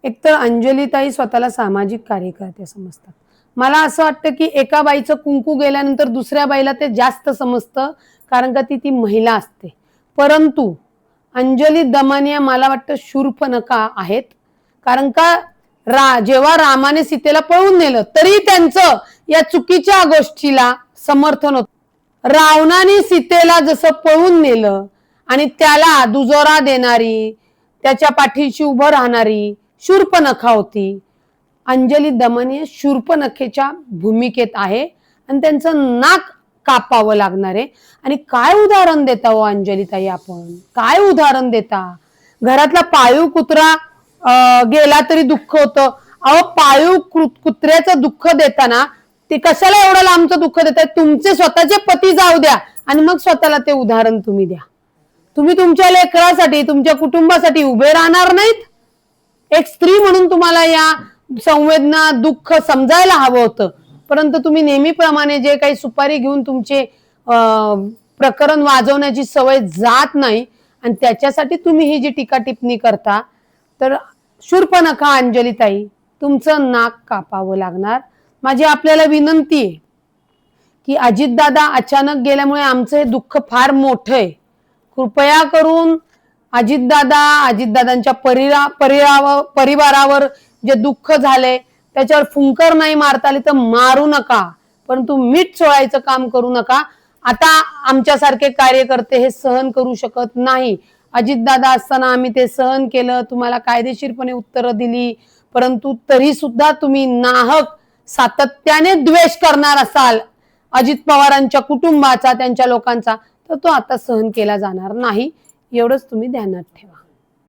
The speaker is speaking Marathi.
एकतर अंजलीताई स्वतःला सामाजिक कार्यकर्ते समजतात. मला असं वाटतं की एका बाईचं कुंकू गेल्यानंतर दुसऱ्या बाईला ते जास्त समजतं, कारण का ती महिला असते. परंतु अंजली दमानिया मला वाटतं शूर्पणखा आहेत. कारण का जेव्हा रामाने सीतेला पळवून नेलं तरी त्यांचं या चुकीच्या गोष्टीला समर्थन होतं. रावणाने सीतेला जसं पळवून नेलं आणि त्याला दुजोरा देणारी, त्याच्या पाठीशी उभं राहणारी शूर्पणखा होती. अंजली दमनिया शूर्पणखेच्या भूमिकेत आहे आणि त्यांचं नाक कापावं लागणार आहे. आणि काय उदाहरण देता हो अंजलीताई, आपण काय उदाहरण देता? घरातला पाळीव कुत्रा गेला तरी दुःख होतं. अहो, पाळीव कुत्र्याचं दुःख देताना ते कशाला एवढं लांबचं दुःख देताय? तुमचे स्वतःचे पती जाऊ द्या आणि मग स्वतःला ते उदाहरण तुम्ही द्या. तुम्ही तुमच्या लेकरासाठी, तुमच्या कुटुंबासाठी उभे राहणार नाहीत? एक स्त्री म्हणून तुम्हाला या संवेदना, दुःख समजायला हवं होतं. परंतु तुम्ही नेहमीप्रमाणे जे काही सुपारी घेऊन तुमचे प्रकरण वाजवण्याची सवय जात नाही आणि त्याच्यासाठी तुम्ही ही जी टीका टिप्पणी करता, तर शूर्पणखा अंजलीताई, तुमचं नाक कापावं लागणार. माझी आपल्याला विनंती आहे की अजितदादा अचानक गेल्यामुळे आमचं हे दुःख फार मोठं आहे. कृपया करून अजितदादांच्या परिवारावर जे दुःख झाले त्याच्यावर फुंकर नाही मारता आली तर मारू नका, परंतु मीठ चोळायचं काम करू नका. आता आमच्यासारखे कार्यकर्ते हे सहन करू शकत नाही. अजितदादा असताना आम्ही ते सहन केलं, तुम्हाला कायदेशीरपणे उत्तरं दिली, परंतु तरी सुद्धा तुम्ही नाहक सातत्याने द्वेष करणार असाल अजित पवारांच्या कुटुंबाचा, त्यांच्या लोकांचा, तर तो आता सहन केला जाणार नाही. एवढंच तुम्ही ध्यानात ठेवा.